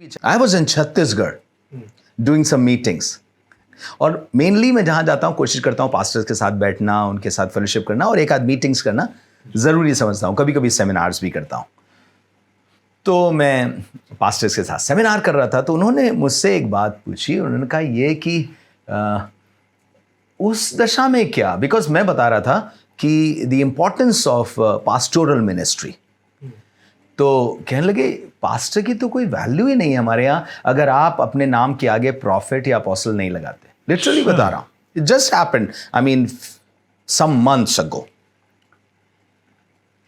I was in Chhattisgarh doing some meetings. और mainly मैं जहाँ जाता हूँ कोशिश करता हूँ पास्टर्स के साथ बैठना, उनके साथ फेलोशिप करना और एक आध मीटिंग्स करना ज़रूरी समझता हूँ. कभी कभी सेमिनार्स भी करता हूँ. तो मैं पास्टर्स के साथ सेमिनार कर रहा था तो उन्होंने मुझसे एक बात पूछी. उन्होंने कहा ये कि उस दशा में क्या, बिकॉज मैं बता रहा था कि the importance of pastoral ministry. तो कहने लगे पास्टर की तो कोई वैल्यू ही नहीं है हमारे यहाँ अगर आप अपने नाम के आगे प्रॉफिट या अपोस्टल नहीं लगाते. लिटरली बता रहा हूँ. It just happened, I mean some months ago.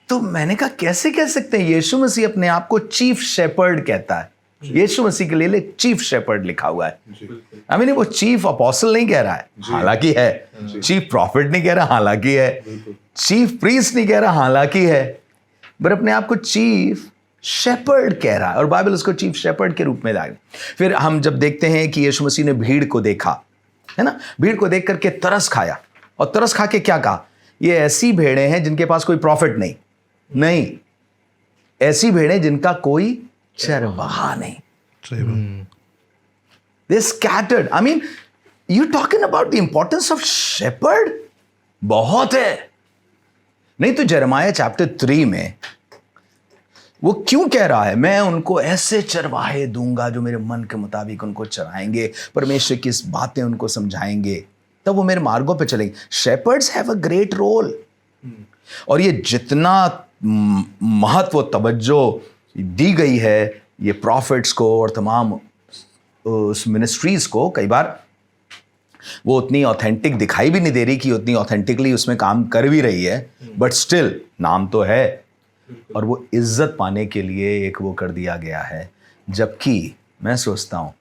तो मैंने कहा कैसे कह सकते हैं? यीशु मसीह अपने आप को चीफ शेपर्ड कहता है. यीशु मसीह के लिए चीफ शेपर्ड लिखा हुआ है. आई मीन वो चीफ अपोस्टल नहीं कह रहा है, हालांकि है. चीफ प्रॉफिट नहीं कह रहा, हालांकि है. चीफ प्रीस्ट नहीं कह रहा, हालांकि है. पर अपने आप को चीफ शेपर्ड कह रहा है और बाइबल उसको चीफ शेपर्ड के रूप में लाए. फिर हम जब देखते हैं कि यीशु मसीह ने भीड़ को देखा, है ना, भीड़ को देख करके तरस खाया और तरस खा के क्या कहा? ये ऐसी भेड़ें हैं जिनके पास कोई प्रॉफिट नहीं, ऐसी भेड़ें जिनका कोई चरवाहा नहीं. They scattered. I mean you talking about the importance of shepherd. बहुत है. नहीं तो यिर्मयाह चैप्टर 3 में वो क्यों कह रहा है मैं उनको ऐसे चरवाहे दूंगा जो मेरे मन के मुताबिक उनको चराएंगे, परमेश्वर की इस बातें उनको समझाएंगे, तब वो मेरे मार्गों पे चलेंगे. Shepherds have a great role. और ये जितना महत्व तवज्जो दी गई है ये प्रॉफिट्स को और तमाम उस मिनिस्ट्रीज को, कई बार वो उतनी ऑथेंटिक दिखाई भी नहीं दे रही कि उतनी ऑथेंटिकली उसमें काम कर भी रही है, बट स्टिल नाम तो है और वो इज्जत पाने के लिए एक वो कर दिया गया है. जबकि मैं सोचता हूँ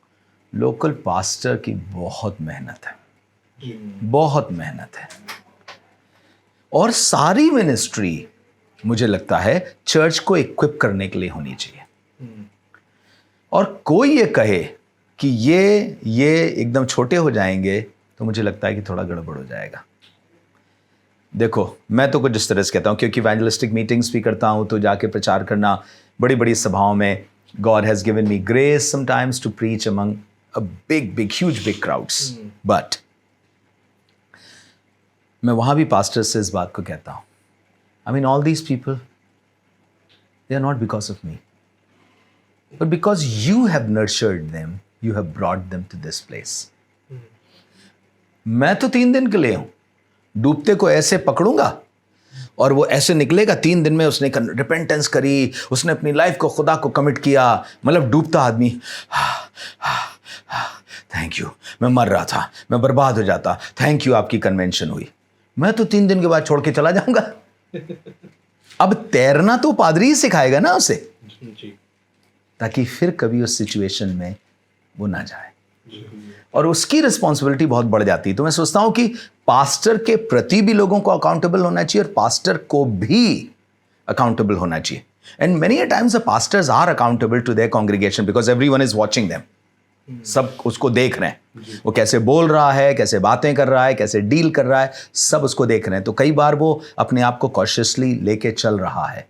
लोकल पास्टर की बहुत मेहनत है, बहुत मेहनत है. और सारी मिनिस्ट्री मुझे लगता है चर्च को इक्विप करने के लिए होनी चाहिए. और कोई ये कहे कि ये एकदम छोटे हो जाएंगे तो मुझे लगता है कि थोड़ा गड़बड़ हो जाएगा. देखो मैं तो कुछ इस तरह से कहता हूँ क्योंकि इवेंजलिस्टिक मीटिंग्स भी करता हूँ तो जाके प्रचार करना बड़ी बड़ी सभाओं में. God has given me grace sometimes to preach among a big huge crowds. But मैं वहाँ भी पास्टर से इस बात को कहता हूँ, I mean all these people they are not because of me but because you have nurtured them, you have brought them to this place. मैं तो 3 दिन के लिए हूं. डूबते को ऐसे पकड़ूंगा और वो ऐसे निकलेगा. 3 दिन में उसने रिपेंटेंस करी, उसने अपनी लाइफ को खुदा को कमिट किया. मतलब डूबता आदमी थैंक यू, मैं मर रहा था, मैं बर्बाद हो जाता, थैंक यू आपकी कन्वेंशन हुई. मैं तो 3 दिन के बाद छोड़ के चला जाऊंगा. अब तैरना तो पादरी ही सिखाएगा ना उसे, ताकि फिर कभी उस सिचुएशन में वो ना जाए. और उसकी रिस्पॉन्सिबिलिटी बहुत बढ़ जाती है. तो मैं सोचता हूं कि पास्टर के प्रति भी लोगों को अकाउंटेबल होना चाहिए और पास्टर को भी अकाउंटेबल होना चाहिए. And many a times the pastors are accountable to their congregation because everyone is watching them. सब उसको देख रहे हैं, वो कैसे बोल रहा है, कैसे बातें कर रहा है, कैसे डील कर रहा है, सब उसको देख रहे हैं. तो कई बार वो अपने आप को कॉशियसली लेके चल रहा है.